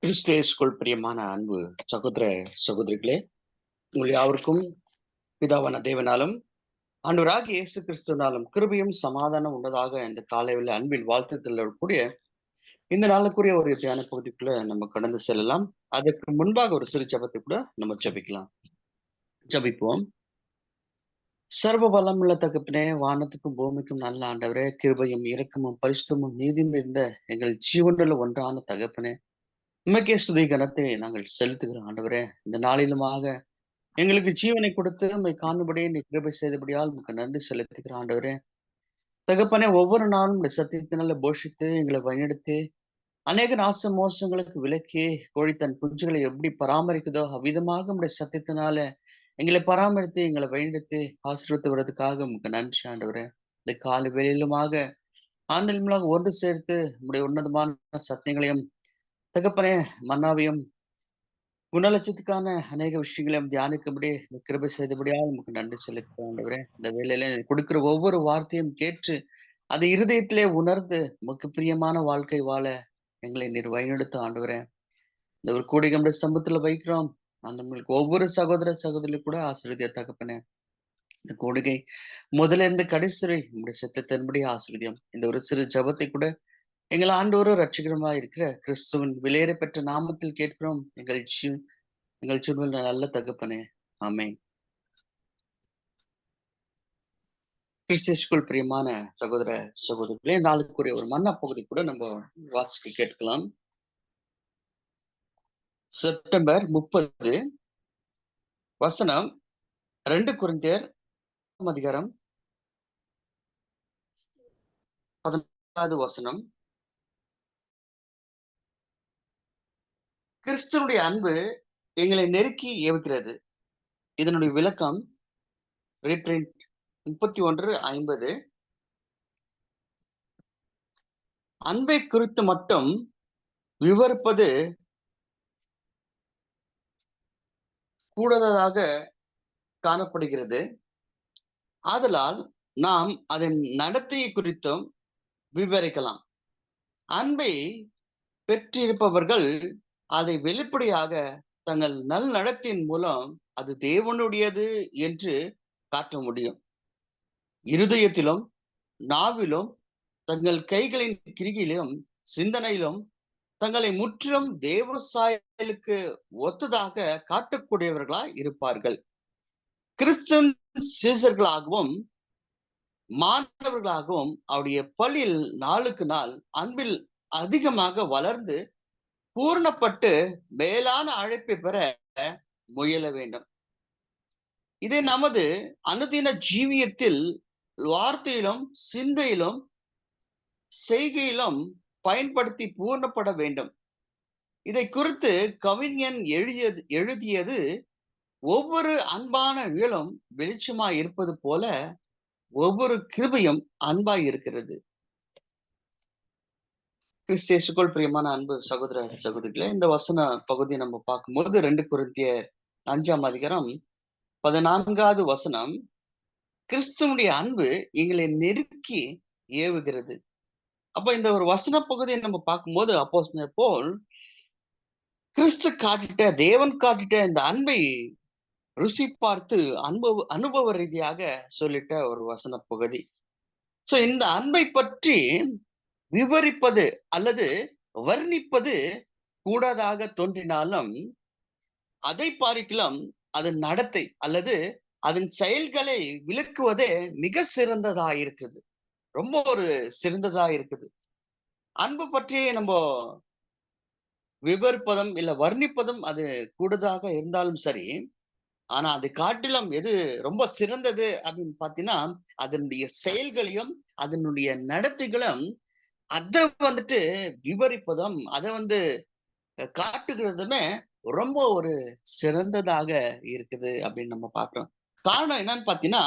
கிறிஸ்தேசுக்குள் பிரியமான அன்பு சகோதர சகோதரிகளே, உங்கள் யாவருக்கும் பிதாவான தேவனாலும் ஆண்டவராகிய இயேசு கிறிஸ்துவனாலும் கிருபையும் சமாதானம் உண்டதாக இந்த காலையில் அன்பின் வாழ்த்துக்களோடு கூடிய இந்த நாளுக்குரிய ஒரு தியான பகுதிக்குள்ள நம்ம கடந்து செல்லலாம். அதற்கு முன்பாக ஒரு சிறு ஜெபத்தை கூட நம்ம ஜெபிக்கலாம். ஜெபிப்போம். சர்வ வல்லமுள்ள தகப்பனே, வானத்துக்கும் பூமிக்கும் நல்ல ஆண்டவரே, கிருபையும் இரக்கமும் பரிசுத்தமும் நீதியும் இருந்த எங்கள் ஜீவனுள்ள ஒன்றான தகப்பனே, உமக்கே ஸ்துதி கனத்தை நாங்கள் செலுத்துகிறோம் ஆண்டவரே. இந்த நாளிலுமாக எங்களுக்கு ஜீவனை கொடுத்து உம்மை காணும்படி நீ கிருபை செய்தபடியால் உமக்கு நன்றி செலுத்துகிறோம் ஆண்டவரே. தகப்பனே, ஒவ்வொரு நாளும் இந்த சத்தியத்தினால போஷித்து எங்களை வழிநடத்தி அநேக நாச மோசங்களுக்கு விலக்கி கோழி தன் குஞ்சுகளை எப்படி பராமரிக்குதோ அவ்விதமாக உம்முடைய சத்தியத்தினால எங்களை பராமரித்து எங்களை வழிநடத்தி ஆசீர்வதித்து வர்றதுக்காக உமக்கு நன்றி ஆண்டவரே. இந்த காலை வேளையிலுமாக ஆண்டவர்களாக ஒன்று சேர்த்து உம்முடைய உன்னதமான சத்தியங்களையும் தகப்பனே மன்னாவையும் குணலட்சத்துக்கான அநேக விஷயங்களையும் தியானிக்கும்படி கிருபை செய்தபடியாக நமக்கு நன்றி செலுத்துகிறோம் ஆண்டவரே. இந்த வேளையில கொடுக்கிற ஒவ்வொரு வார்த்தையும் கேட்டு அதை இருதயத்திலே உணர்ந்து உமக்கு பிரியமான வாழ்க்கை வாழ எங்களை நீர் வழிநடத்த ஆண்டவரே. இந்த ஒரு கூடிய சமூகத்துல வைக்கிறோம். நம்மளுக்கு ஒவ்வொரு சகோதர சகோதரி கூட ஆசீர்வதியா தகப்பனே. இந்த கூடுகை முதல்ல இருந்து கடைசி வரை உங்களுடைய சித்தத்தின்படி ஆசீர்வதியம். இந்த ஒரு சிறு ஜெபத்தை கூட எங்கள் ஆண்டவரும் ரட்சகருமாய் இருக்கிற கிறிஸ்துவின் விலையேற பெற்ற நாமத்தில் கேட்கிறோம். எங்கள் ஜீவனுள்ள நல்ல தகப்பனே, ஆமென். கிறிஸ்துவுக்குள் பிரியமான சகோதர சகோதரிகளே, நாளுக்குரிய ஒரு மன்னா பகுதி கூட நம்ம வாசிக்க கேட்கலாம். செப்டம்பர் 30 வசனம் 2 கொரிந்தியர் அதிகாரம் 14வது வசனம். கிறிஸ்துவனுடைய அன்பு எங்களை நெருக்கி ஏவுகிறது. இதனுடைய விளக்கம் ரீப்ரிண்ட் 31:50. அன்பை குறித்து மட்டும் விவரிப்பது கூடாததாக காணப்படுகிறது. ஆதலால் நாம் அதன் நடத்தையை குறித்தும் விவரிக்கலாம். அன்பை பெற்றிருப்பவர்கள் அதை வெளிப்படையாக தங்கள் நல் நடத்தையின் மூலம் அது தேவனுடையது என்று காட்ட முடியும். இருதயத்திலும் நாவிலும் தங்கள் கைகளின் கிரியிலும் சிந்தனையிலும் தங்களை முற்றிலும் தேவ சாயலுக்கு ஒத்ததாக காட்டக்கூடியவர்களாய் இருப்பார்கள். கிறிஸ்தன் சீசர்களாகவும் மாணவர்களாகவும் அவருடைய பள்ளியில் நாளுக்கு நாள் அன்பில் அதிகமாக வளர்ந்து பூர்ணப்பட்டு மேலான அழைப்பை பெற முயல வேண்டும். இதை நமது அனுதின ஜீவியத்தில் வார்த்தையிலும் சிந்தையிலும் செய்கையிலும் பயன்படுத்தி பூர்ணப்பட வேண்டும். இதை குறித்து கவிஞன் எழுதியது ஒவ்வொரு அன்பான நிழலும் வெளிச்சமாய் இருப்பது போல ஒவ்வொரு கிருபையும் அன்பாய் இருக்கிறது. கிறிஸ்தேசுக்குள் பிரியமான அன்பு சகோதர சகோதரிகளே, இந்த வசன பகுதியை நம்ம பார்க்கும்போது 2 கொரிந்தியர் 5ஆம் அதிகாரம் 14வது வசனம், கிறிஸ்துவனுடைய அன்பு எங்களை நெருக்கி ஏவுகிறது. அப்ப இந்த ஒரு வசன பகுதியை நம்ம பார்க்கும்போது அப்போஸ்தலர் பவுல் கிறிஸ்து காட்டிட்ட தேவன் காட்டிட்ட இந்த அன்பை ருசி பார்த்து அனுபவ ரீதியாக சொல்லிட்ட ஒரு வசன பகுதி. சோ இந்த அன்பை பற்றி விவரிப்பது அல்லது வர்ணிப்பது கூடாதாக தோன்றினாலும் அதை பார்க்கலாம் அதன் நடத்தை அல்லது அதன் செயல்களை விளக்குவதே மிக சிறந்ததா இருக்குது. ரொம்ப ஒரு சிறந்ததா இருக்குது. அன்பு பற்றி நம்ம விவரிப்பதும் இல்ல வர்ணிப்பதும் அது கூடுதலாக இருந்தாலும் சரி, ஆனா அதை காட்டிலும் எது ரொம்ப சிறந்தது அப்படின்னு பாத்தீங்கன்னா அதனுடைய செயல்களையும் அதனுடைய நடத்தைகளும் அதை வந்துட்டு விவரிப்பதும் அதை காட்டுகிறதுமே ரொம்ப ஒரு சிறந்ததாக இருக்குது அப்படின்னு நம்ம பார்க்கிறோம். காரணம் என்னன்னு பாத்தீங்கன்னா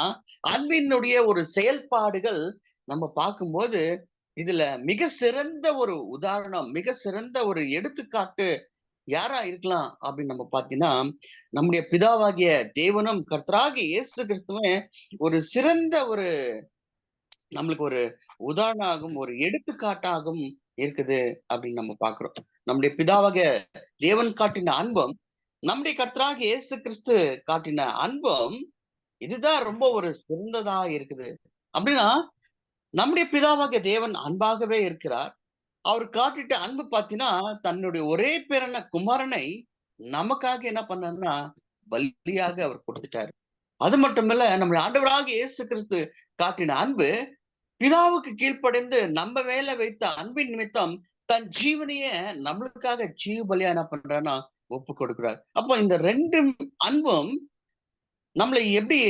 அன்பினுடைய ஒரு செயல்பாடுகள் நம்ம பார்க்கும்போது இதுல மிக சிறந்த ஒரு உதாரணம், மிக சிறந்த ஒரு எடுத்துக்காட்டு யாரா இருக்கலாம் அப்படின்னு நம்ம பாத்தீங்கன்னா நம்முடைய பிதாவாகிய தேவனும் கர்த்தராகிய இயேசு கிறிஸ்துவே ஒரு சிறந்த ஒரு நம்மளுக்கு ஒரு உதாரணமாகும் ஒரு எடுத்துக்காட்டாகும் இருக்குது அப்படின்னு நம்ம பாக்குறோம். நம்முடைய பிதாவாக தேவன் காட்டின அன்பும் நம்முடைய கர்த்தராக இயேசு கிறிஸ்து காட்டின அன்பும் இதுதான் ரொம்ப ஒரு சிறந்ததா இருக்குது. அப்படின்னா நம்முடைய பிதாவாகிய தேவன் அன்பாகவே இருக்கிறார். அவர் காட்டிட்ட அன்பு பாத்தீங்கன்னா, தன்னுடைய ஒரே பேரான குமாரனை நமக்காக என்ன பண்ணாருன்னா, பலியாக அவர் கொடுத்துட்டாரு. அது மட்டுமல்ல, நம்முடைய ஆண்டவராகிய இயேசு கிறிஸ்து காட்டின அன்பு, பிதாவுக்கு கீழ்ப்படிந்து நம்ம மேல வைத்த அன்பின் நிமித்தம் தன் ஜீவனையே நம்மளுக்காக ஜீவ பலியா என்ன பண்றாருன்னா ஒப்பு கொடுக்கிறார். அப்போ இந்த 2 அன்பும் நம்மளை எப்படி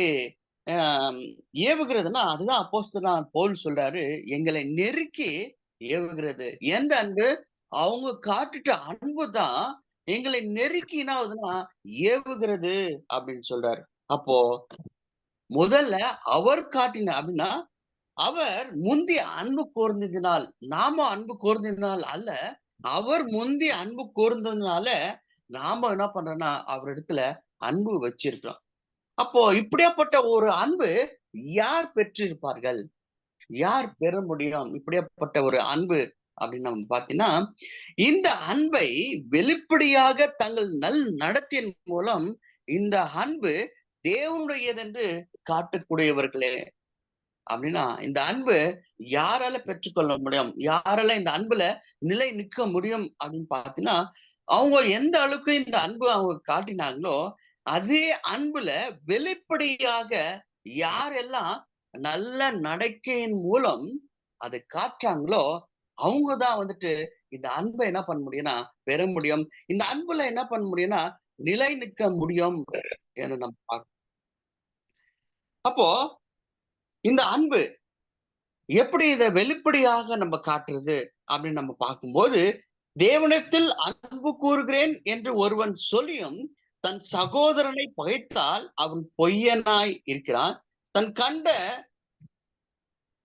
ஆஹ் ஏவுகிறதுன்னா, அதுதான் அப்போஸ்தலனான பவுல் சொல்றாரு, எங்களை நெருக்கி ஏவுகிறது. எந்த அன்பு? அவங்க காட்டுட்ட அன்பு தான் எங்களை நெருக்கி என்ன ஆகுதுன்னா ஏவுகிறது அப்படின்னு சொல்றாரு. அப்போ முதல்ல அவர் காட்டின அப்படின்னா, அவர் முந்தி அன்பு கூர்ந்ததினால், நாம அன்பு கூர்ந்ததினால் அல்ல, அவர் முந்தி அன்பு கூர்ந்ததுனால நாம என்ன பண்றோம்னா அவரிடத்துல அன்பு வச்சிருக்கிறோம். அப்போ இப்படியாப்பட்ட ஒரு அன்பு யார் பெற்றிருப்பார்கள்? யார் பெற முடியும்? இப்படியாப்பட்ட ஒரு அன்பு அப்படின்னு நம்ம பார்த்தீங்கன்னா, இந்த அன்பை வெளிப்படையாக தங்கள் நல் நடத்தையின் மூலம் இந்த அன்பு தேவனுடையதென்று காட்டக்கூடியவர்களே. அப்படின்னா இந்த அன்பு யாரால பெற்றுக்கொள்ள முடியும்? யாரால இந்த அன்புல நிலை நிற்க முடியும் அப்படின்னு பார்த்தீங்கன்னா, அவங்க எந்த அளவுக்கு இந்த அன்பு அவங்க காட்டினாங்களோ, அதே அன்புல வெளிப்படையாக யாரெல்லாம் நல்ல நடக்கையின் மூலம் அதை காட்டுறாங்களோ, அவங்கதான் வந்துட்டு இந்த அன்பை என்ன பண்ண முடியும்னா பெற முடியும். இந்த அன்புல என்ன பண்ண முடியும்னா நிலை நிற்க முடியும் என்று நம்ம பார்க்கிறோம். அப்போ இந்த அன்பு எப்படி இதை வெளிப்படையாக நம்ம காட்டுறது அப்படின்னு நம்ம பார்க்கும்போது, தேவனிடத்தில் அன்பு கூறுகிறேன் என்று ஒருவன் சொல்லியும் தன் சகோதரனை பகைத்தால் அவன் பொய்யனாய் இருக்கிறான். தன் கண்ட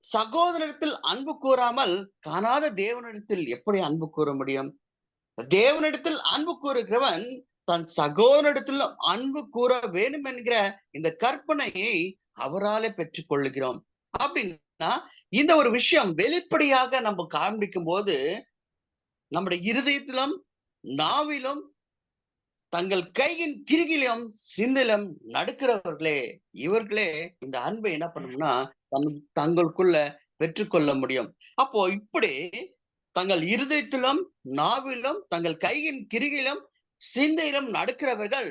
சகோதரனிடத்தில் அன்பு கூறாமல் காணாத தேவனிடத்தில் எப்படி அன்பு கூற முடியும்? தேவனிடத்தில் அன்பு கூறுகிறவன் தன் சகோதரனிடத்தில் அன்பு கூற வேண்டும் என்கிற இந்த கற்பனையை அவராலே பெற்றுக் கொள்ளுகிறோம். அப்படின்னா இந்த ஒரு விஷயம் வெளிப்படையாக நம்ம காண்பிக்கும் போது நம்முடைய இருதயத்திலும் நாவிலும் தங்கள் கையின் கிரிகிலும் சிந்திலும் நடுக்கிறவர்களே இவர்களே இந்த அன்பை என்ன பண்ணணும்னா தங்களுக்குள்ள பெற்றுக்கொள்ள முடியும். அப்போ இப்படி தங்கள் இருதயத்திலும் நாவிலும் தங்கள் கையின் கிரிகிலும் சிந்தையிலும் நடக்கிறவர்கள்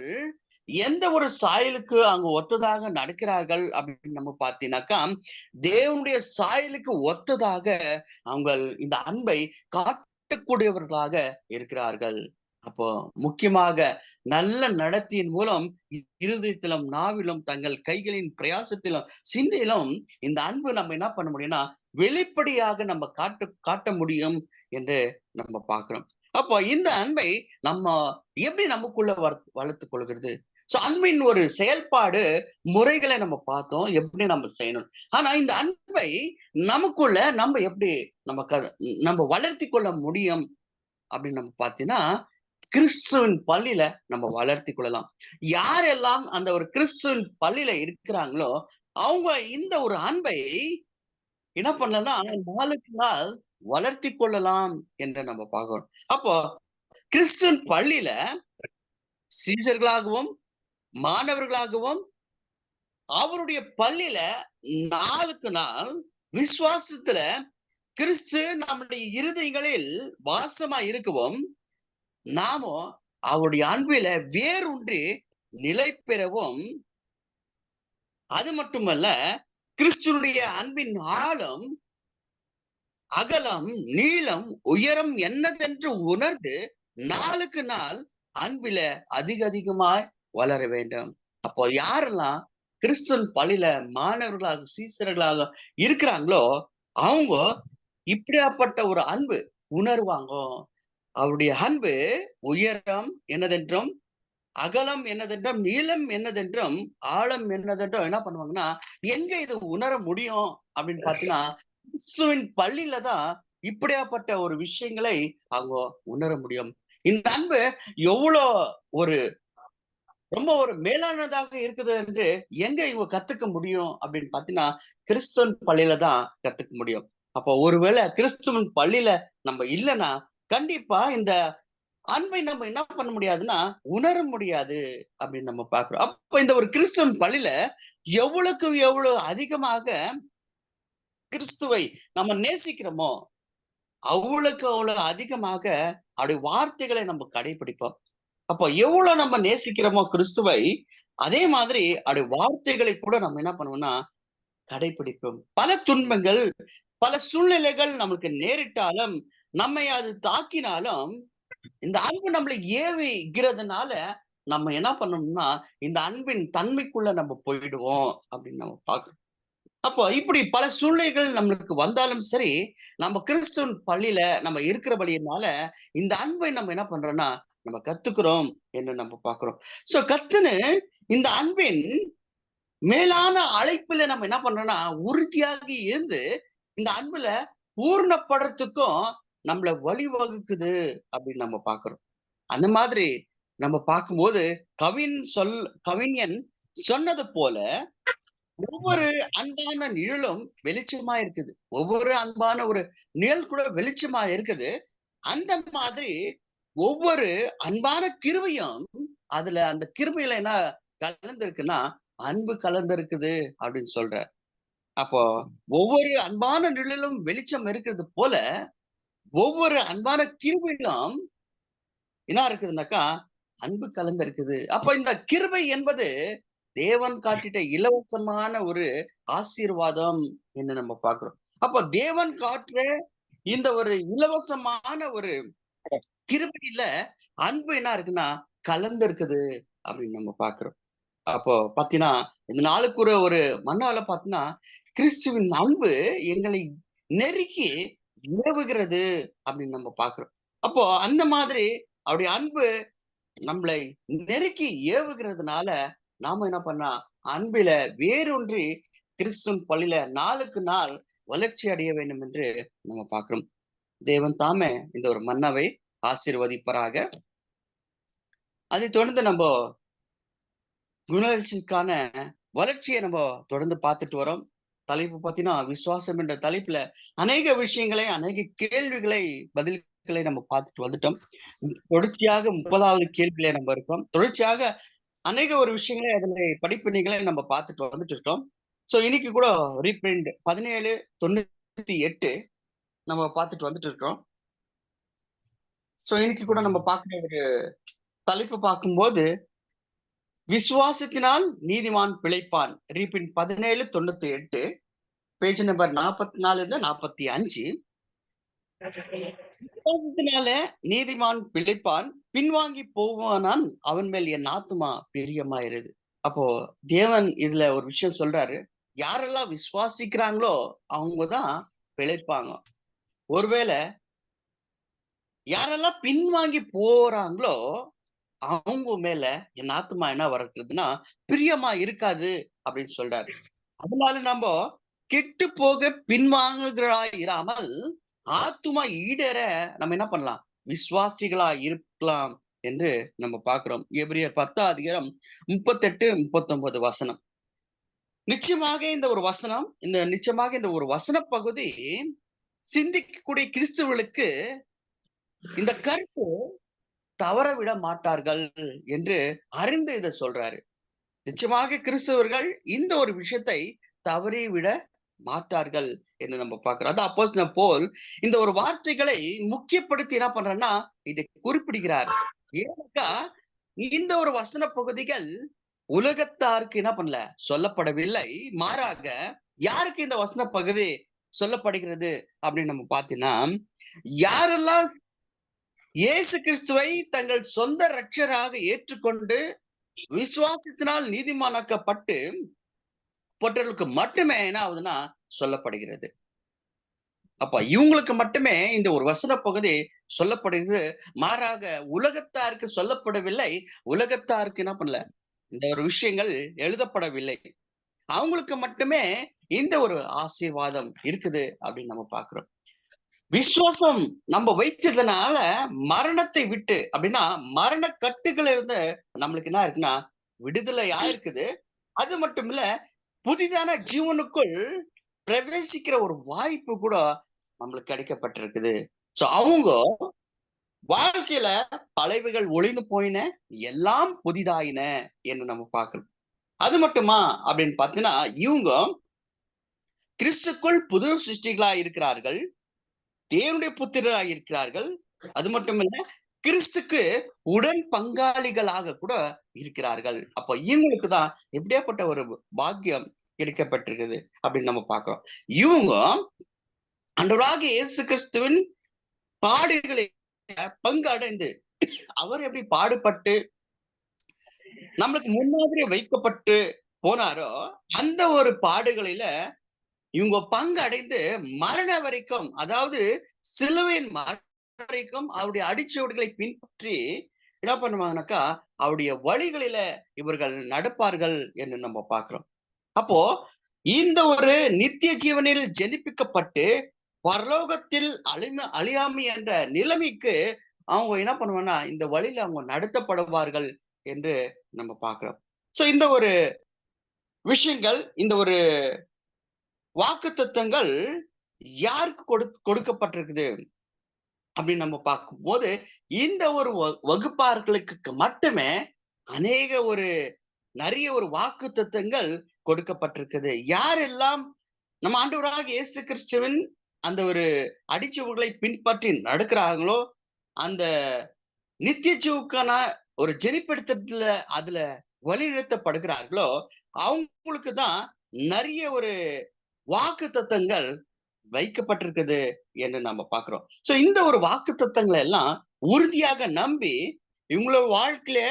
எந்த ஒரு சாயலுக்கு அங்க ஒத்ததாக நடக்கிறார்கள் அப்படின்னு நம்ம பார்த்தீங்கன்னாக்கா, தேவனுடைய சாயலுக்கு ஒத்ததாக அவங்க இந்த அன்பை காட்டக்கூடியவர்களாக இருக்கிறார்கள். அப்போ முக்கியமாக நல்ல நடத்தியின் மூலம் இருதயத்திலும் நாவிலும் தங்கள் கைகளின் பிரயாசத்திலும் சிந்தையிலும் இந்த அன்பு நம்ம என்ன பண்ண முடியும்னா வெளிப்படையாக நம்ம காட்ட முடியும் என்று நம்ம பார்க்கிறோம். அப்போ இந்த அன்பை நம்ம எப்படி நமக்குள்ள வளர்த்துக் கொள்கிறது? சோ அன்பின் ஒரு செயல்பாடு முறைகளை நம்ம பார்த்தோம், எப்படி நம்ம செய்யணும். ஆனா இந்த அன்பை நமக்குள்ள நம்ம எப்படி நம்ம வளர்த்தி கொள்ள முடியும் அப்படின்னு நம்ம பார்த்தீங்கன்னா, கிறிஸ்துவின் பள்ளியில நம்ம வளர்த்தி கொள்ளலாம். யாரெல்லாம் அந்த ஒரு கிறிஸ்துவின் பள்ளியில இருக்கிறாங்களோ அவங்க இந்த ஒரு அன்பை என்ன பண்ணலாம் நாளுக்கு நாள் வளர்த்தி கொள்ளலாம் என்று நம்ம பார்க்கிறோம். அப்போ கிறிஸ்துவின் பள்ளியில சீஷர்களாகவும் மாணவர்களாகவும் அவருடைய பள்ளியில நாளுக்கு நாள் விசுவாசத்துல கிறிஸ்து நம்முடைய இருதயங்களில் வாசமா இருக்கவும் நாமோ அவருடைய அன்பில வேரூன்றி நிலை பெறவும், அது மட்டுமல்ல கிறிஸ்துடைய அன்பின் ஆழம் அகலம் நீளம் உயரம் என்னதென்று உணர்ந்து நாளுக்கு நாள் அன்பில அதிகமாய் வளர வேண்டும். அப்போ யாரெல்லாம் கிறிஸ்துவின் பள்ளியில மாணவர்களாக சீசர்களாக இருக்கிறாங்களோ அவங்க இப்படியாப்பட்ட ஒரு அன்பு உணர்வாங்க. அவருடைய அன்பு உயரம் என்னதென்றும் அகலம் என்னதென்றும் நீளம் என்னதென்றும் ஆழம் என்னதென்றும் என்ன பண்ணுவாங்கன்னா எங்க இது உணர முடியும் அப்படின்னு பாத்தீங்கன்னா கிறிஸ்துவின் பள்ளியில தான் இப்படியாப்பட்ட ஒரு விஷயங்களை அவங்க உணர முடியும். இந்த அன்பு எவ்வளோ ஒரு ரொம்ப ஒரு மேலானதாக இருக்குது என்று எங்க இவங்க கத்துக்க முடியும் அப்படின்னு பாத்தீங்கன்னா கிறிஸ்துவின் பள்ளியில தான் கத்துக்க முடியும். அப்போ ஒருவேளை கிறிஸ்துவின் பள்ளியில நம்ம இல்லைன்னா கண்டிப்பா இந்த அன்பை நம்ம என்ன பண்ண முடியாதுன்னா உணர முடியாது அப்படின்னு நம்ம பார்க்கிறோம். அப்ப இந்த ஒரு கிறிஸ்துவன் பள்ளியில எவ்வளவுக்கு எவ்வளவு அதிகமாக கிறிஸ்துவை நம்ம நேசிக்கிறோமோ அவ்வளவுக்கு அவ்வளவு அதிகமாக அவருடைய வார்த்தைகளை நம்ம கடைபிடிப்போம். அப்போ எவ்வளவு நம்ம நேசிக்கிறோமோ கிறிஸ்துவை, அதே மாதிரி அவருடைய வார்த்தைகளை கூட நம்ம என்ன பண்ணுவோம்னா கடைபிடிப்போம். பல துன்பங்கள், பல சூழ்நிலைகள் நமக்கு நேரிட்டாலும், நம்மை அது தாக்கினாலும், இந்த அன்பு நம்மளை ஏவுகிறதுனால, நம்ம என்ன பண்ணணும்னா, இந்த அன்பின் தன்மைக்குள்ள நம்ம போயிடுவோம் அப்படின்னு நம்ம பார்க்கிறோம். அப்போ இப்படி பல சூழ்நிலைகள் நம்மளுக்கு வந்தாலும் சரி, நம்ம கிறிஸ்துவின் பள்ளியில நம்ம இருக்கிறபடியினால, இந்த அன்பை நம்ம என்ன பண்றோம்னா, நம்ம கத்துக்கிறோம் என்று நம்ம பார்க்கிறோம். சோ கத்துன்னு இந்த அன்பின் மேலான அழைப்புல நம்ம என்ன பண்றோம்னா, உறுதியாகி இருந்து இந்த அன்புல பூரணப்படுறதுக்கும் நம்மள வழிவகுக்குது அப்படின்னு நம்ம பார்க்கிறோம். அந்த மாதிரி நம்ம பார்க்கும்போது கவிஞன் சொன்னது போல ஒவ்வொரு அன்பான நிழலும் வெளிச்சமா இருக்குது. ஒவ்வொரு அன்பான ஒரு நிழல் கூட வெளிச்சமா இருக்குது. அந்த மாதிரி ஒவ்வொரு அன்பான கிருபையும் அதுல அந்த கிருபையில என்ன கலந்திருக்குன்னா, அன்பு கலந்திருக்குது அப்படின்னு சொல்றார். அப்போ ஒவ்வொரு அன்பான நிழலும் வெளிச்சம் இருக்கிறது போல, ஒவ்வொரு அன்பான கிருபையிலும் என்ன இருக்குதுன்னாக்கா, அன்பு கலந்திருக்குது. அப்ப இந்த கிருபை என்பது தேவன் காட்டிட்ட இலவசமான ஒரு ஆசீர்வாதம் என்று நம்ம பார்க்கிறோம். அப்ப தேவன் காட்டுற இந்த ஒரு இலவசமான ஒரு கிருபையில அன்பு என்ன இருக்குன்னா கலந்து இருக்குது அப்படின்னு நம்ம பார்க்கிறோம். அப்போ பாத்தீங்கன்னா இந்த நாளுக்கு ஒரு மன்னால பாத்தீங்கன்னா கிறிஸ்துவின் அன்பு எங்களை நெருக்கி ஏவுகிறது அப்படின்னு நம்ம பார்க்கிறோம். அப்போ அந்த மாதிரி அவருடைய அன்பு நம்மளை நெருக்கி ஏவுகிறதுனால நாம என்ன பண்ணா அன்பில வேரூன்றி கிறிஸ்துவின் பள்ளியில நாளுக்கு நாள் வளர்ச்சி அடைய வேண்டும் என்று நம்ம பார்க்கிறோம். தேவன் தாமே இந்த ஒரு மன்னாவை ஆசீர்வதிப்பராக. அதை தொடர்ந்து நம்ம குணவளர்ச்சிக்கான வளர்ச்சியை நம்ம தொடர்ந்து பார்த்துட்டு வரோம். தலைப்பு பார்த்தீங்கன்னா விசுவாசம் என்ற தலைப்புல அநேக விஷயங்களை, அநேக கேள்விகளை, பதில்களை நம்ம பார்த்துட்டு வந்துட்டோம். தொடர்ச்சியாக 30வது கேள்வியில நம்ம இருக்கோம். தொடர்ச்சியாக அநேக ஒரு விஷயங்களை அதில் படிப்பினைகளை நம்ம பார்த்துட்டு வந்துட்டு இருக்கோம். சோ இன்னைக்கு கூட ரீப்ரிண்ட் 1798 நம்ம பார்த்துட்டு வந்துட்டு இருக்கோம். சோ இன்னைக்கு கூட நம்ம பார்க்கிற ஒரு தலைப்பு பார்க்கும்போது விசுவாசத்தினால் நீதிமான் பிழைப்பான். ரீபின் 1798 பேஜ் நம்பர் 44 45. விசுவாசத்தினால நீதிமான் பிழைப்பான், பின்வாங்கி போவானான் அவன் மேல் என் ஆத்துமா பிரியமாயிருது. அப்போ தேவன் இதுல ஒரு விஷயம் சொல்றாரு, யாரெல்லாம் விசுவாசிக்கிறாங்களோ அவங்கதான் பிழைப்பாங்க. ஒருவேளை யாரெல்லாம் பின்வாங்கி போறாங்களோ அவங்க மேல என் ஆத்மா என்ன வரக்குதுன்னா பிரியமா இருக்காது அப்படின்னு சொல்றாரு. அதனால நம்ம கெட்டு போக பின்வாங்குகிறாமல் ஆத்துமா ஈடேற நம்ம என்ன பண்ணலாம், விசுவாசிகளா இருக்கலாம் என்று நம்ம பார்க்கிறோம். எபிரியர் 10ஆம் அதிகாரம் 38, 39 வசனம். நிச்சயமாக இந்த ஒரு வசனம், நிச்சயமாக இந்த ஒரு வசன பகுதி சிந்திக்கக்கூடிய கிறிஸ்துவர்களுக்கு இந்த கருத்து தவற விட மாட்டார்கள் என்று அறிந்து இதை சொல்றாரு. நிச்சயமாக கிறிஸ்தவர்கள் இந்த ஒரு விஷயத்தை தவறி விட மாட்டார்கள் என்று நம்ம பார்க்கிறோம். அது அப்போஸ்தலன் பவுல் இந்த ஒரு வார்த்தைகளை முக்கியப்படுத்தி என்ன பண்றேன்னா இதை குறிப்பிடுகிறார். ஏன்னாக்கா இந்த ஒரு வசன பகுதிகள் உலகத்தாருக்கு என்ன பண்ணல சொல்லப்படவில்லை, மாறாக யாருக்கு இந்த வசன பகுதி சொல்லப்படுகிறது அப்படின்னு நம்ம பார்த்தீங்கன்னா, யாரெல்லாம் இயேசு கிறிஸ்துவை தங்கள் சொந்த இரட்சகராக ஏற்றுக்கொண்டு விசுவாசத்தினால் நீதிமானாக்கப்பட்டு போட்டவர்களுக்கு மட்டுமே என்ன ஆகுதுன்னா சொல்லப்படுகிறது. அப்ப இவங்களுக்கு மட்டுமே இந்த ஒரு வசன பகுதி சொல்லப்படுகிறது, மாறாக உலகத்தாருக்கு சொல்லப்படவில்லை. உலகத்தாருக்கு என்ன பண்ணல இந்த ஒரு விஷயங்கள் எழுதப்படவில்லை. அவங்களுக்கு மட்டுமே இந்த ஒரு ஆசீர்வாதம் இருக்குது அப்படின்னு நம்ம பார்க்கிறோம். விசுவாசம் நம்ம வைத்ததுனால மரணத்தை விட்டு அப்படின்னா மரண கட்டுகள் இருந்து நம்மளுக்கு என்ன இருக்குன்னா விடுதலையா இருக்குது. அது மட்டும் இல்ல புதிதான ஜீவனுக்குள் பிரவேசிக்கிற ஒரு வாய்ப்பு கூட நம்மளுக்கு கிடைக்கப்பட்டிருக்குது. சோ அவங்க வாழ்க்கையில பழைவுகள் ஒழிந்து போயின, எல்லாம் புதிதாயின என்று நம்ம பார்க்கிறோம். அது மட்டுமா அப்படின்னு பார்த்தீங்கன்னா, இவங்க கிறிஸ்துக்குள் புது சிருஷ்டிகளா இருக்கிறார்கள். தேவனுடைய புத்திரராக இருக்கிறார்கள். அது மட்டுமல்ல, கிறிஸ்துக்கு உடன் பங்காளிகளாக கூட இருக்கிறார்கள். அப்ப இவங்களுக்கு தான் எப்படியாப்பட்ட ஒரு பாக்கியம் கிடைக்கப்பட்டிருக்குது அப்படின்னு நம்ம பார்க்கிறோம். இவங்க ஆண்டவராகிய இயேசு கிறிஸ்துவின் பாடுகளை பங்கு அடைந்து, அவர் எப்படி பாடுபட்டு நம்மளுக்கு முன்மாதிரி வைக்கப்பட்டு போனாரோ, அந்த ஒரு பாடுகளில இவங்க பங்கு அடைந்து மரண வரைக்கும், அதாவது சிலுவையின் மரணம் வரைக்கும் அவருடைய அடிச்சுவடுகளை பின்பற்றி என்ன பண்ணுவாங்கனாக்கா, அவருடைய வழிகளில இவர்கள் நடப்பார்கள் என்று நம்ம பார்க்கிறோம். அப்போ இந்த ஒரு நித்திய ஜீவனில் ஜெனிப்பிக்கப்பட்டு பரலோகத்தில் அழியாமை என்ற நிலைமைக்கு அவங்க என்ன பண்ணுவாங்கன்னா, இந்த வழியில அவங்க நடத்தப்படுவார்கள் என்று நம்ம பார்க்கிறோம். சோ இந்த ஒரு விஷயங்கள், இந்த ஒரு வாக்குத்தத்தங்கள் யாருக்கு கொடுக்கப்பட்டிருக்குது அப்படின்னு நம்ம பார்க்கும்போது, இந்த ஒரு வகுப்பார்களுக்கு மட்டுமே அநேக ஒரு நிறைய ஒரு வாக்குத்தத்தங்கள் கொடுக்கப்பட்டிருக்குது. யாரெல்லாம் நம்ம ஆண்டவராகிய இயேசு கிறிஸ்துவின் அந்த ஒரு அடிச்சுவடுகளை பின்பற்றி நடக்கிறாங்களோ, அந்த நித்திய ஜீவுக்கான ஒரு ஜெனிப்பிடத்துல அதுல வழிநடத்தப்படுகிறார்களோ, அவங்களுக்கு தான் நிறைய ஒரு வாக்குத்தத்தங்கள் வைக்கப்பட்டிருக்குது என்று நம்ம பார்க்கிறோம். சோ இந்த ஒரு வாக்குத்தத்தங்களை எல்லாம் உறுதியாக நம்பி இவங்களோட வாழ்க்கையில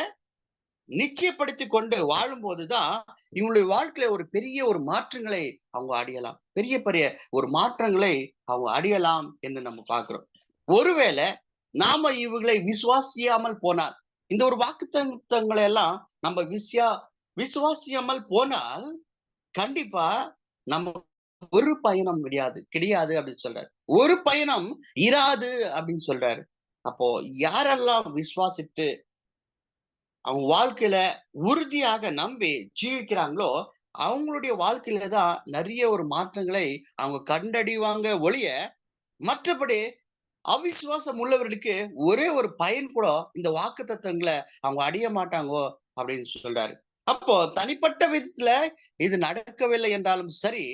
நிச்சயப்படுத்திக் கொண்டு வாழும்போதுதான் இவங்களுடைய வாழ்க்கையில ஒரு பெரிய ஒரு மாற்றங்களை அவங்க அடையலாம். பெரிய பெரிய ஒரு மாற்றங்களை அவங்க அடையலாம் என்று நம்ம பார்க்கிறோம். ஒருவேளை நாம இவங்களை விசுவாசியாமல் போனால், இந்த ஒரு வாக்குத்தத்தங்களை எல்லாம் நம்ம விசுவாசியாமல் போனால் கண்டிப்பா நம்ம ஒரு பயணம் கிடையாது அப்படின்னு சொல்றாரு. ஒரு பயணம் இராது அப்படின்னு சொல்றாரு. அப்போ யாரெல்லாம் விசுவாசித்து அவங்க வாழ்க்கையில உறுதியாக நம்பி ஜீவிக்கிறாங்களோ, அவங்களுடைய வாழ்க்கையில தான் நிறைய ஒரு மாற்றங்களை அவங்க கண்டடைவாங்க ஒழிய, மற்றபடி அவிசுவாசம் உள்ளவர்களுக்கு ஒரே ஒரு பயன் கூட இந்த வாக்குத்தத்தங்களை அவங்க அடைய மாட்டாங்கோ அப்படின்னு சொல்றாரு. அப்போ தனிப்பட்ட விதத்துல இது நடக்கவில்லை என்றாலும் சரி,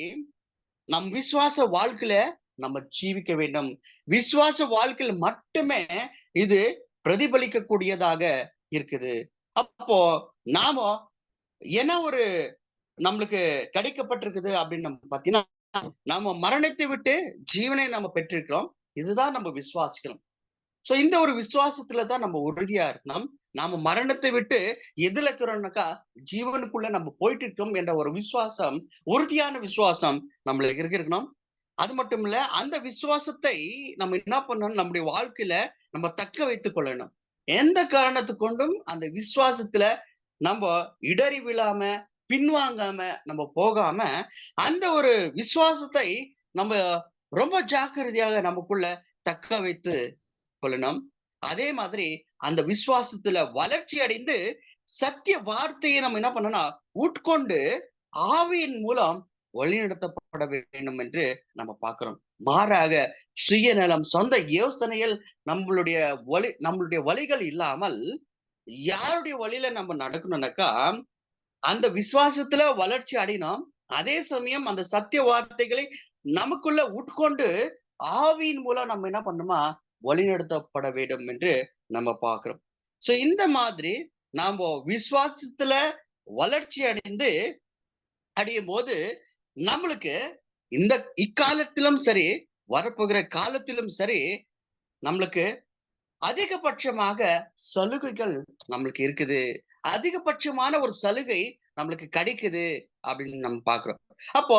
நம் விசுவாச வாழ்க்கையில நம்ம ஜீவிக்க வேண்டும். விசுவாச வாழ்க்கையில மட்டுமே இது பிரதிபலிக்க கூடியதாக இருக்குது. அப்போ நாம என்ன ஒரு நம்மளுக்கு கிடைக்கப்பட்டிருக்குது அப்படின்னு நம்ம பாத்தீங்கன்னா, நாம மரணத்தை விட்டு ஜீவனை நம்ம பெற்றிருக்கிறோம். இதுதான் நம்ம விசுவாசிக்கணும். சோ இந்த ஒரு விசுவாசத்துல தான் நம்ம உறுதியா இருக்கணும். நாம மரணத்தை விட்டு எதுல இருக்கிறோம்னாக்கா, ஜீவனுக்குள்ள நம்ம போயிட்டு இருக்கோம் என்ற ஒரு விசுவாசம், உறுதியான விசுவாசம் நம்மளுக்கு இருக்கணும். அது மட்டும் இல்ல, அந்த விசுவாசத்தை நம்ம என்ன பண்ணணும், நம்முடைய வாழ்க்கையில நம்ம தக்க வைத்துக் கொள்ளணும். எந்த காரணத்து கொண்டும் அந்த விசுவாசத்துல நம்ம இடறி விழாம, பின்வாங்காம, நம்ம போகாம, அந்த ஒரு விசுவாசத்தை நம்ம ரொம்ப ஜாக்கிரதையாக நமக்குள்ள தக்க வைத்து கொள்ளணும். அதே மாதிரி அந்த விசுவாசத்துல வளர்ச்சி அடைந்து சத்திய வார்த்தையை நம்ம என்ன பண்ணணும்னா உட்கொண்டு ஆவியின் மூலம் வழிநடத்தப்பட வேண்டும் என்று நம்ம பார்க்கிறோம். மாறாக சுயநலம், சொந்த யோசனைகள், நம்மளுடைய வழிகள் இல்லாமல் யாருடைய வழியில நம்ம நடக்கணும்னாக்கா, அந்த விசுவாசத்துல வளர்ச்சி அடையணும். அதே சமயம் அந்த சத்திய வார்த்தைகளை நமக்குள்ள உட்கொண்டு ஆவியின் மூலம் நம்ம என்ன பண்ணணுமா வழிநடத்தப்பட வேண்டும் என்று நம்ம பார்க்கிறோம். சோ இந்த மாதிரி நாம விசுவாசத்துல வளர்ச்சி அடையும் போது நம்மளுக்கு இந்த இக்காலத்திலும் சரி, வரப்போகிற காலத்திலும் சரி, நம்மளுக்கு அதிகபட்சமாக சலுகைகள் நம்மளுக்கு இருக்குது. அதிகபட்சமான ஒரு சலுகை நம்மளுக்கு கிடைக்குது அப்படின்னு நம்ம பார்க்கிறோம். அப்போ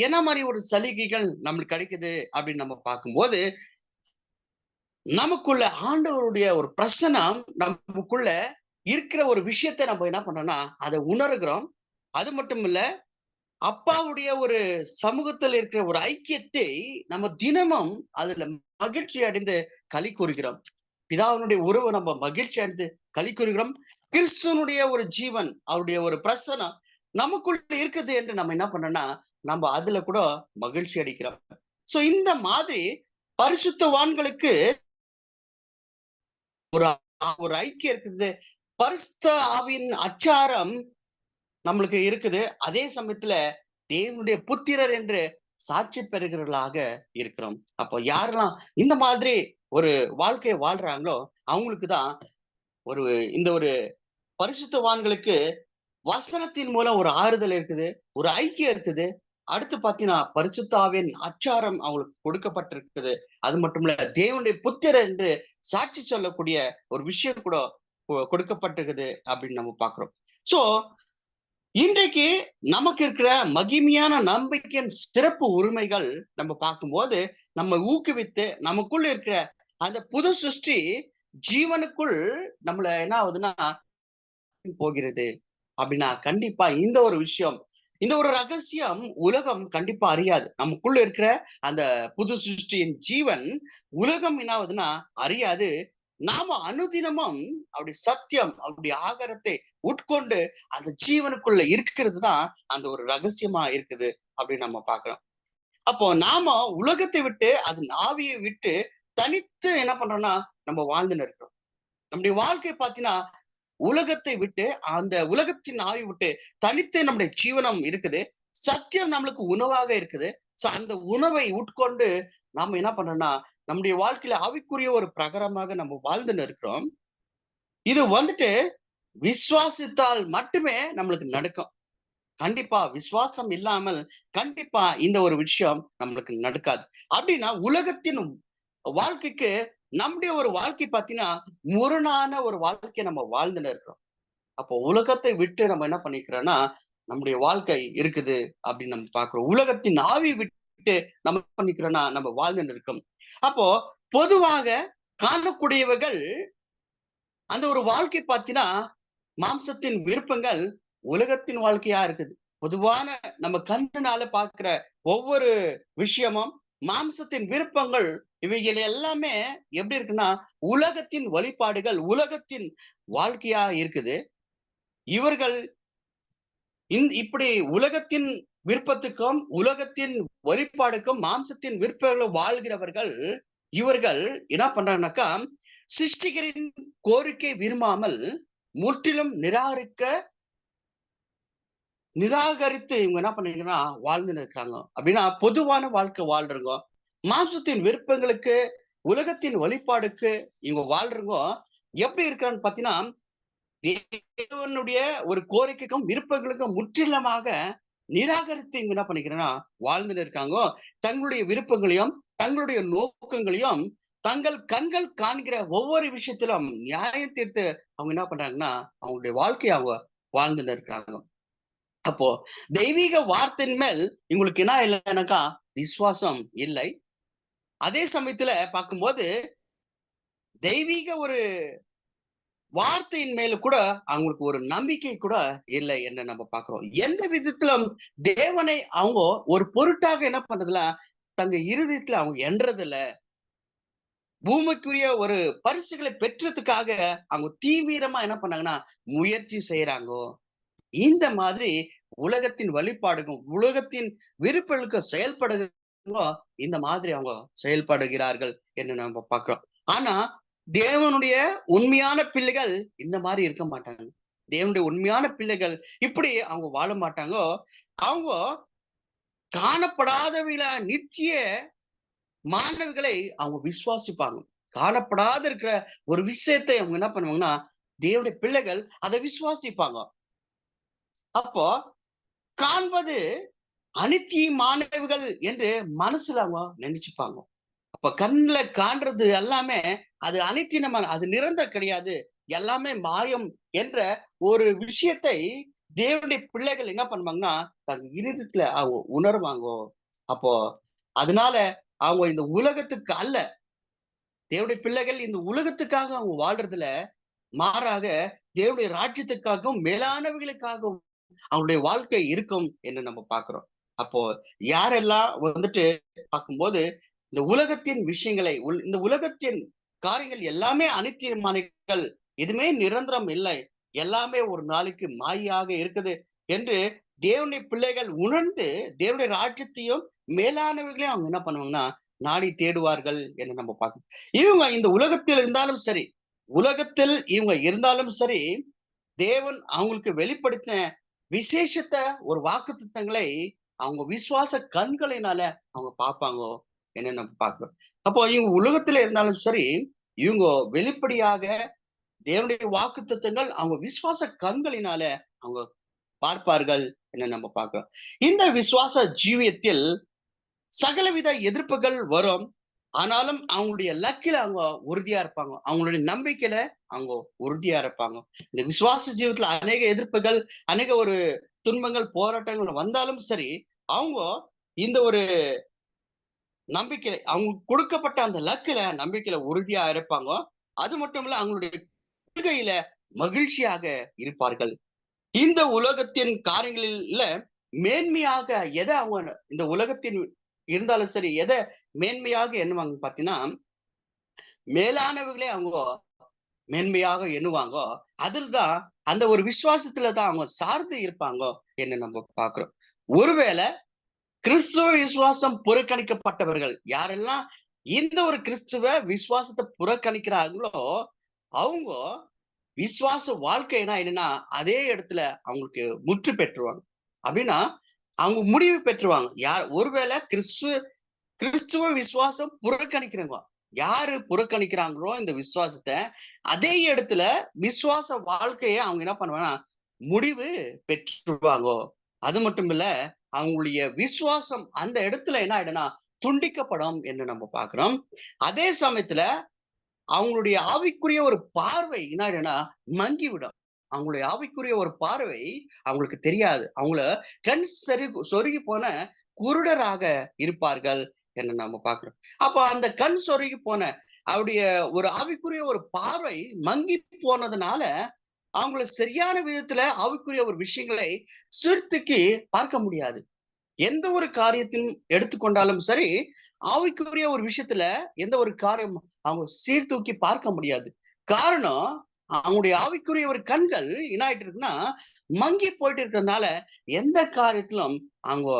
என்ன மாதிரி ஒரு சலுகைகள் நம்மளுக்கு கிடைக்குது அப்படின்னு நம்ம பார்க்கும்போது, நமக்குள்ள ஆண்டவருடைய ஒரு பிரசனம் நமக்குள்ள இருக்கிற ஒரு விஷயத்தை நம்ம என்ன பண்றோம்னா, அதை உணர்கிறோம். அது மட்டும் இல்ல, அப்பாவுடைய ஒரு சமூகத்தில் இருக்கிற ஒரு ஐக்கியத்தை நம்ம தினமும் அதுல மகிழ்ச்சி அடைந்து களி கூறுகிறோம். பிதாவினுடைய உறவு நம்ம மகிழ்ச்சி அடைந்து களி கூறுகிறோம். கிறிஸ்துவனுடைய ஒரு ஜீவன், அவருடைய ஒரு பிரசனம் நமக்குள்ள இருக்குது என்று நம்ம என்ன பண்றோம்னா நம்ம அதுல கூட மகிழ்ச்சி அடைக்கிறோம். சோ இந்த மாதிரி பரிசுத்தவான்களுக்கு ஒரு ஒரு ஐக்கியம் இருக்குது. பரிசுத்த ஆவியின் அச்சாரம் நம்மளுக்கு இருக்குது. அதே சமயத்துல தேவனுடைய புத்திரர் என்று சாட்சி பெறுகிறவர்களாக இருக்கிறோம். அப்போ யாரெல்லாம் இந்த மாதிரி ஒரு வாழ்க்கையை வாழ்றாங்களோ அவங்களுக்கு தான் ஒரு இந்த ஒரு பரிசுத்தவான்களுக்கு வசனத்தின் மூலம் ஒரு ஆறுதல் இருக்குது, ஒரு ஐக்கியம் இருக்குது. அடுத்து பாத்தீங்கன்னா பரிசுத்த ஆவியின் அச்சாரம் அவங்களுக்கு கொடுக்கப்பட்டிருக்குது. அது மட்டும் இல்ல தேவனுடைய புத்திரர் என்று சாட்சி சொல்லக்கூடிய ஒரு விஷயம் கூட கொடுக்கப்பட்டிருக்குது அப்படின்னு நம்ம பாக்குறோம். சோ இன்றைக்கு நமக்கு இருக்கிற மகிமையான நம்பிக்கையின் சிறப்பு உரிமைகள் நம்ம பார்க்கும்போது நம்ம ஊக்குவித்து நமக்குள்ள இருக்கிற அந்த புது சிருஷ்டி ஜீவனுக்குள் நம்மள என்ன ஆகுதுன்னா போகிறது அப்படின்னா கண்டிப்பா இந்த ஒரு விஷயம், இந்த ஒரு ரகசியம் உலகம் கண்டிப்பா அறியாது. நமக்குள்ள இருக்கிற அந்த புது சிருஷ்டியின் ஜீவன் உலகம் என்ன ஆகுதுன்னா அறியாது. நாம அனுதினமும் அப்படி சத்தியம் அப்படி ஆகாரத்தை உட்கொண்டு அந்த ஜீவனுக்குள்ள இருக்கிறது தான் அந்த ஒரு ரகசியமா இருக்குது அப்படின்னு நம்ம பாக்குறோம். அப்போ நாம உலகத்தை விட்டு அது ஆவியை விட்டு தனித்து என்ன பண்றோம்னா நம்ம வாழ்ந்துன்னு இருக்கிறோம். நம்முடைய வாழ்க்கை பாத்தீங்கன்னா உலகத்தை விட்டு அந்த உலகத்தின் ஆவி விட்டு தனித்து நம்முடைய ஜீவனம் இருக்குது. சத்தியம் நம்மளுக்கு உணவாக இருக்குது. சோ அந்த உணவை உட்கொண்டு நாம என்ன பண்றோம்னா நம்முடைய வாழ்க்கையில ஆவிக்குரிய ஒரு பிரகாரமாக நம்ம வாழ்ந்துன்னு இருக்கிறோம். இது வந்துட்டு விசுவாசித்தால் மட்டுமே நம்மளுக்கு நடக்கும். கண்டிப்பா விசுவாசம் இல்லாமல் கண்டிப்பா இந்த ஒரு விஷயம் நம்மளுக்கு நடக்காது. அப்படின்னா உலகத்தின் வாழ்க்கைக்கு நம்முடைய ஒரு வாழ்க்கை பார்த்தீங்கன்னா முரணான ஒரு வாழ்க்கையை நம்ம வாழ்ந்துட்டு இருக்கிறோம். அப்போ உலகத்தை விட்டு நம்ம என்ன பண்ணிக்கிறோம்னா நம்முடைய வாழ்க்கை இருக்குது அப்படின்னு நம்ம பார்க்கிறோம். உலகத்தின் ஆவி விட்டு நம்ம பண்ணிக்கிறோம்னா நம்ம வாழ்ந்துட்டு இருக்கோம். அப்போ பொதுவாக காணக்கூடியவர்கள் அந்த ஒரு வாழ்க்கை பார்த்தீங்கன்னா மாம்சத்தின் விருப்பங்கள் உலகத்தின் வாழ்க்கையா இருக்குது. பொதுவான நம்ம கண்ணுனால பார்க்கிற ஒவ்வொரு விஷயமும் மாம்சத்தின் விருப்பங்கள் இவைகள் எல்லாமே எப்படி இருக்குன்னா உலகத்தின் வழிபாடுகள் உலகத்தின் வாழ்க்கையா இருக்குது. இவர்கள் இப்படி உலகத்தின் விருப்பத்துக்கும் உலகத்தின் வழிபாடுக்கும் மாம்சத்தின் விருப்பங்களும் வாழ்கிறவர்கள் இவர்கள் என்ன பண்றாங்கனாக்கா சிருஷ்டிகரின் கோரிக்கை விரும்பாமல் முற்றிலும் நிராகரித்து இவங்க என்ன பண்ணீங்கன்னா வாழ்ந்துன்னு இருக்காங்க. அப்படின்னா பொதுவான வாழ்க்கை வாழ்றவங்க மாம்சத்தின் விருப்பங்களுக்கு உலகத்தின் வழிபாடுக்கு இவங்க வாழ்றவங்க எப்படி இருக்கிறான்னு பாத்தீங்கன்னா தேவனுடைய ஒரு கோரிக்கைக்கும் விருப்பங்களுக்கும் முற்றிலுமாக நிராகரித்து இவங்க என்ன பண்ணிக்கிறேன்னா வாழ்ந்துட்டு இருக்காங்க. தங்களுடைய விருப்பங்களையும் தங்களுடைய நோக்கங்களையும் தங்கள் கண்கள் காண்கிற ஒவ்வொரு விஷயத்திலும் நியாயம் தீர்த்து அவங்க என்ன பண்றாங்கன்னா அவங்களுடைய வாழ்க்கையை அவங்க வாழ்ந்துட்டு இருக்காங்க. அப்போ தெய்வீக வார்த்தையின் மேல் இவங்களுக்கு என்ன இல்லைன்னாக்கா விசுவாசம் இல்லை. அதே சமயத்துல பார்க்கும்போது தெய்வீக ஒரு வார்த்தையின் மேல கூட அவங்களுக்கு ஒரு நம்பிக்கை கூட இல்லை என்று நம்ம பார்க்கிறோம். எந்த விதத்திலும் தேவனை அவங்க ஒரு பொருட்டாக என்ன பண்றதுல தங்க இருதயத்துல அவங்க எண்றதில்ல. பூமிக்குரிய ஒரு பரிசுகளை பெற்றதுக்காக அவங்க தீவிரமா என்ன பண்ணாங்கன்னா முயற்சி செய்யறாங்க. இந்த மாதிரி உலகத்தின் வழிபாடுக்கும் உலகத்தின் விருப்பங்களுக்கு செயல்படுகிறோ இந்த மாதிரி அவங்க செயல்படுகிறார்கள் என்று நம்ம பார்க்கிறோம். ஆனா தேவனுடைய உண்மையான பிள்ளைகள் இந்த மாதிரி இருக்க மாட்டாங்க. தேவனுடைய உண்மையான பிள்ளைகள் இப்படி அவங்க வாழ மாட்டாங்க. அவங்க காணப்படாதவங்கள நித்திய மாணவர்களை அவங்க விசுவாசிப்பாங்க. காணப்படாத இருக்கிற ஒரு விஷயத்தை அவங்க என்ன பண்ணுவாங்கன்னா தேவனுடைய பிள்ளைகள் அதை விசுவாசிப்பாங்க. அப்போ காண்பது அனித்திய மாணவர்கள் என்று மனசுல அவங்க நினைச்சுப்பாங்க. அப்ப கண்ணுல காண்றது எல்லாமே அது அனித்தியமான அது நிரந்தரம் கிடையாது, எல்லாமே மாயம் என்ற ஒரு விஷயத்தை தேவனுடைய பிள்ளைகள் என்ன பண்ணுவாங்கன்னா தன் இருதயத்துல அவங்க உணர்வாங்க. அப்போ அதனால அவங்க இந்த உலகத்துக்கு அல்ல, தேவனுடைய பிள்ளைகள் இந்த உலகத்துக்காக அவங்க வாழ்றதுல மாறாக தேவனுடைய ராஜ்யத்துக்காகவும் மேலானவர்களுக்காகவும் அவங்களுடைய வாழ்க்கை இருக்கும் என்று நம்ம பார்க்கிறோம். அப்போ யாரெல்லாம் வந்துட்டு பார்க்கும்போது இந்த உலகத்தின் விஷயங்களை இந்த உலகத்தின் காரியங்கள் எல்லாமே அனித்தியமானங்கள், எதுவுமே நிரந்தரம் இல்லை, எல்லாமே ஒரு நாளைக்கு மாயாக இருக்குது என்று தேவனுடைய பிள்ளைகள் உணர்ந்து தேவனுடைய ராஜ்யத்தையும் மேலானவைகளையும் அவங்க என்ன பண்ணுவாங்கன்னா நாடி தேடுவார்கள் என்று நம்ம பார்க்கணும். இவங்க இந்த உலகத்தில் இருந்தாலும் சரி, உலகத்தில் இவங்க இருந்தாலும் சரி, தேவன் அவங்களுக்கு வெளிப்படுத்தின விசேஷத்த ஒரு வாக்குத்தத்தங்களை அவங்க விசுவாச கண்களினால அவங்க பார்ப்பாங்க என்ன நம்ம பார்க்கிறோம். அப்போ இவங்க உலகத்துல இருந்தாலும் சரி, இவங்க வெளிப்படையாக தேவனுடைய வாக்குத்தத்தங்கள் அவங்க விசுவாச கண்களினால அவங்க பார்ப்பார்கள் என்ன நம்ம பார்க்கிறோம். இந்த விசுவாச ஜீவியத்தில் சகலவித எதிர்ப்புகள் வரும். ஆனாலும் அவங்களுடைய லக்கில அவங்க உறுதியா இருப்பாங்க. அவங்களுடைய நம்பிக்கையில அவங்க உறுதியா இருப்பாங்க. இந்த விசுவாச ஜீவியத்துல அநேக எதிர்ப்புகள், அநேக ஒரு துன்பங்கள், போராட்டங்கள் வந்தாலும் சரி, அவங்க இந்த ஒரு நம்பிக்கையில அவங்க கொடுக்கப்பட்ட அந்த லக்கில நம்பிக்கையில உறுதியா இருப்பாங்க. அது மட்டும் இல்ல அவங்களுடைய கொள்கையில மகிழ்ச்சியாக இருப்பார்கள். இந்த உலகத்தின் காரியங்களில மேன்மையாக எதை அவங்க இந்த உலகத்தின் இருந்தாலும் சரி, எதை மேன்மையாக எண்ணுவாங்க பாத்தீங்கன்னா, மேலானவைகளே அவங்க மேன்மையாக எண்ணுவாங்க. அதுலதான் அந்த ஒரு விசுவாசத்துலதான் அவங்க சார்ந்து இருப்பாங்க என்று நம்ம பார்க்கிறோம். ஒருவேளை கிறிஸ்துவ விசுவாசம் புறக்கணிக்கப்பட்டவர்கள் யாரெல்லாம் இந்த ஒரு கிறிஸ்துவ விசுவாசத்தை புறக்கணிக்கிறார்களோ, அவங்க விசுவாச வாழ்க்கைனா என்னன்னா அதே இடத்துல அவங்களுக்கு முற்று பெற்றுவாங்க. அப்படின்னா அவங்க முடிவு பெற்றுவாங்க. யார் ஒருவேளை கிறிஸ்துவ விசுவாசம் புறக்கணிக்கிறவங்க யாரு புறக்கணிக்கிறாங்களோ இந்த விசுவாசத்தை, அதே இடத்துல விசுவாச வாழ்க்கைய அவங்க என்ன பண்ணுவாங்கன்னா முடிவு பெற்றுவாங்க. அது மட்டும் இல்ல, அவங்களுடைய விசுவாசம் அந்த இடத்துல என்ன ஆயிடும்னா துண்டிக்கப்படும் என்று நம்ம பார்க்கிறோம். அதே சமயத்துல அவங்களுடைய ஆவிக்குரிய ஒரு பார்வை என்ன ஆயிடும்னா மங்கிவிடும். அவங்களுடைய ஆவிக்குரிய ஒரு பார்வை அவங்களுக்கு தெரியாது. அவங்கள கண் சொருகி போன குருடராக இருப்பார்கள் என்று நம்ம பார்க்கிறோம். அப்ப அந்த கண் சொருகி போன அவருடைய ஒரு ஆவிக்குரிய ஒரு பார்வை மங்கி போனதுனால அவங்கள சரியான விதத்துல ஆவிக்குரிய ஒரு விஷயங்களை சீர்தூக்கி பார்க்க முடியாது. எந்த ஒரு காரியத்தையும் எடுத்துக்கொண்டாலும் சரி, ஆவிக்குரிய ஒரு விஷயத்துல எந்த ஒரு காரியம் அவங்க சீர்தூக்கி பார்க்க முடியாது. காரணம், அவங்களுடைய ஆவிக்குரிய ஒரு கண்கள் என்ன ஆயிட்டு இருக்குன்னா மங்கி போயிட்டு இருக்கிறதுனால எந்த காரியத்திலும் அவங்க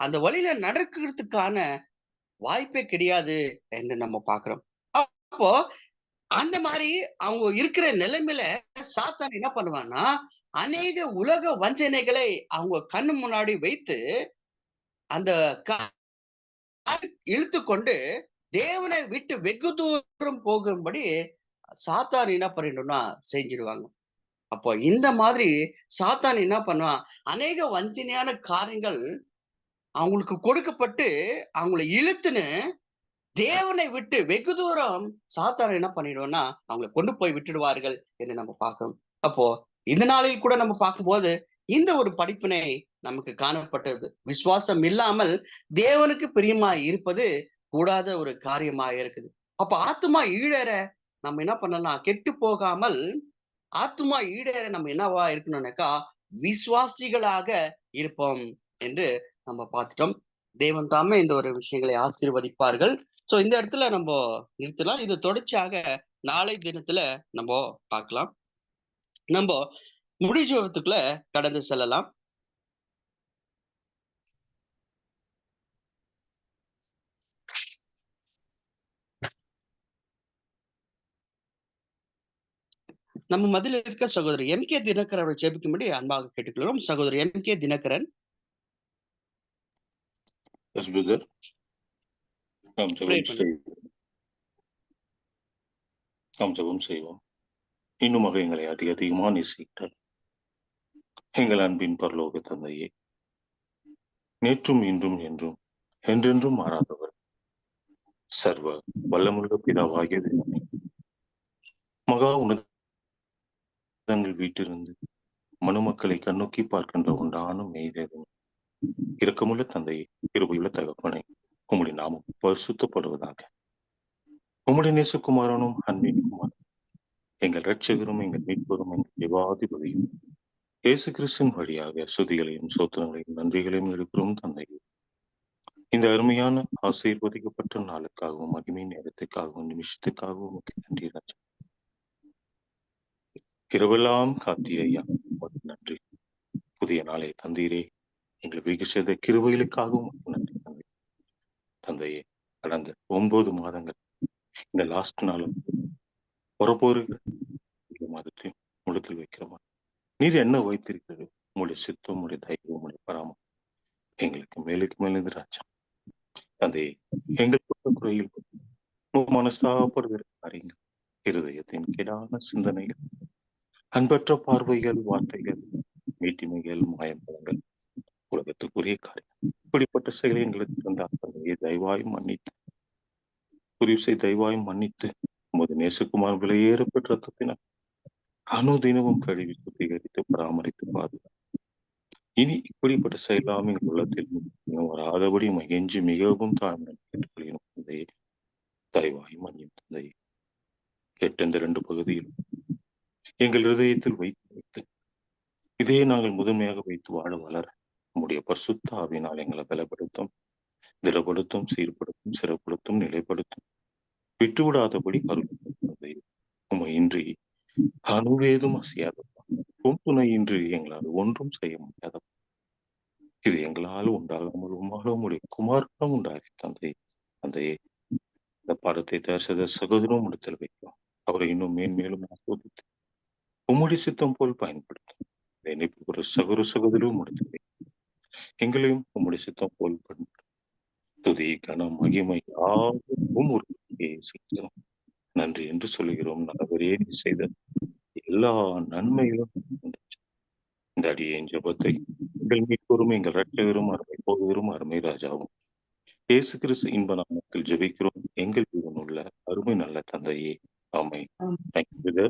அந்த வழியில நடக்கிறதுக்கான வாய்ப்பே கிடையாது என்று நம்ம பார்க்கிறோம். அப்போ அந்த மாதிரி அவங்க இருக்கிற நிலைமையில சாத்தான் என்ன பண்ணுவான்னா அநேக உலக வஞ்சனைகளை அவங்க கண்ணு முன்னாடி வைத்து அந்த இழுத்து கொண்டு தேவனை விட்டு வெகு தூரம் போகும்படி சாத்தான் என்ன பண்ணிடும்னா செஞ்சிருவாங்க. அப்போ இந்த மாதிரி சாத்தான் என்ன பண்ணுவான் அநேக வஞ்சனையான காரியங்கள் அவங்களுக்கு கொடுக்கப்பட்டு அவங்களை இழுத்துன்னு தேவனை விட்டு வெகு தூரம் சாத்தான் என்ன பண்ணிடுவோம்னா அவங்களை கொண்டு போய் விட்டுடுவார்கள் என்று நம்ம பார்க்கிறோம். அப்போ இந்த நாளில் கூட நம்ம பார்க்கும்போது இந்த ஒரு படிப்பினை நமக்கு காணப்பட்டது. விசுவாசம் இல்லாமல் தேவனுக்கு பிரியமா இருப்பது கூடாத ஒரு காரியமா இருக்குது. அப்ப ஆத்துமா ஈடேற நம்ம என்ன பண்ணலாம், கெட்டு போகாமல் ஆத்துமா ஈடேற நம்ம என்னவா இருக்கணும்னாக்கா விசுவாசிகளாக இருப்போம் என்று நம்ம பார்த்துட்டோம். தேவன் தாமே இந்த ஒரு விஷயங்களை ஆசீர்வதிப்பார்கள். சோ இந்த இடத்துல நம்ம நிறுத்தலாம். இது தொடர்ச்சியாக நாளை தினத்துல நம்ம பார்க்கலாம். நம்ம முடிஜீவத்துக்குள்ள கடந்து செல்லலாம். நம்ம மதில இருக்க சகோதரி எம்.கே. தினகரன் அவரை ஜெபிக்கும்படி அன்பாக கேட்டுக்கொள்கிறோம். சகோதரி எம்.கே. தினகரன். Yes, brother. நாம் ஜெபம் செய்வோம். இன்னுமாக எங்களை அதிகமாக நேசிக்கிறார் எங்கள் அன்பின் பரலோக தந்தையே, நேற்றும் இன்றும் என்றும் என்றென்றும் மாறாதவர், சர்வ வல்லமுள்ள பிதாவாகிய தேவனே, மகா உன்னதங்கள் வீட்டிலிருந்து மனுமக்களை கண்ணோக்கி பார்க்கின்ற உண்டான மெய்தேவன், இரக்கமுள்ள தந்தையே, கிருபையுள்ள தகப்பனே, உம்முடைய நாமம் பரிசுத்தப்படுவதாக. உம்முடைய நேசகுமாரனும் அன்பின் குமாரனும் எங்கள் இரட்சகரும் எங்கள் மீட்பரும் எங்கள் தேவாதிபதியும் இயேசு கிறிஸ்துவின் வழியாக சுதிகளையும் சோத்திரங்களையும் நன்றிகளையும் எடுக்கிறோம் தந்தையே. இந்த அருமையான ஆசீர்வதிக்கப்பட்ட நாளுக்காகவும் மகிமை நேரத்துக்காகவும் நிமிஷத்துக்காகவும் நன்றி ராஜா. இரவெல்லாம் காத்திய ஐயா நன்றி. புதிய நாளை தந்தீரே, எங்களை வெகு செய்த கிருபைகளுக்காகவும் நன்றி தந்தை. தந்தையே, கடந்த 9 மாதங்கள் இந்த லாஸ்ட் நாளும் வரப்போருகிற இந்த மாதத்தையும் முழுத்தில் வைக்கிறோமா. நீர் என்ன வைத்திருக்கிறது? உங்களுடைய சித்தம், உங்களுடைய தயவு, உங்களுடைய பராமம் எங்களுக்கு மேலுக்கு மேலிருந்து ராஜா. தந்தையே, எங்கள் குறையில் மனஸ்தாபப்படுகிற காரியங்கள், இருதயத்தின் கீழான சிந்தனைகள், அன்பற்ற பார்வைகள், வார்த்தைகள், மீட்டிமைகள், மாயம்பலங்கள், உலகத்துக்குரிய காரியம், இப்படிப்பட்ட செயலை எங்களுக்கு தந்தார் தந்தையை தயவாய் மன்னித்து, புரிவு தயவாய் மன்னித்து, உமது நேசகுமார் விலையேற பெற்ற ரத்தத்தினால் அனுதினமும் கழுவி சுத்திகரித்து பராமரித்து பாதுகாத்து, இனி இப்படிப்பட்ட செயலாம் எங்கள் உள்ளத்தில் வராதபடி மகிழ்ச்சி மிகவும் தாழ்மை கேட்டுக்கொள்கிறோம் தந்தையை தயவாய் மன்னியும் தந்தையை. கேட்ட இந்த 2 பகுதியில் எங்கள் இருதயத்தில் வைத்து இதையே நாங்கள் முதன்மையாக வைத்து வாழ வளர நம்முடைய பரிசுத்த ஆவியினால் எங்களை பலப்படுத்தும், திடப்படுத்தும், சீர்படுத்தும், சிறப்படுத்தும், நிலைப்படுத்தும், விட்டுவிடாதபடி அருள். உமை இன்றி அணுவேதும் அசையாதப்பா, துணை இன்றி எங்களால் ஒன்றும் செய்ய முடியாதப்பா. இது எங்களால் உண்டாகாமல் உம்முடைய குமாரனும் உண்டாகி தந்தை. தந்தையே, இந்த பாடத்தை தயார் செய்த சகோதரம் இடத்தில் வைக்கலாம். அவரை இன்னும் மேன்மேலும் ஆஸ்வதித்து உம்முடைய சித்தம் போல் பயன்படுத்தும். ஒரு சகோதரரும் முடித்து எங்களையும் உம்முடைய சித்தம் போல் பயன்படுத்தும். துதி, கனம், மகிமை யாவும் ஒரு செலுத்துகிறோம். நன்றி என்று சொல்லுகிறோம். நகரே செய்த எல்லா நன்மைகளும் இந்த அடியேன் ஜெபத்தை எங்கள் மீட்பரும் எங்கள் இரட்சகரும் அருமை போதவரும் அருமை ராஜாவும் இயேசு கிறிஸ்து இன்ப நாமத்தில் ஜெபிக்கிறோம் எங்கள் ஜீவனுள்ள அருமை நல்ல தந்தையே. ஆமென். Thank you, brother.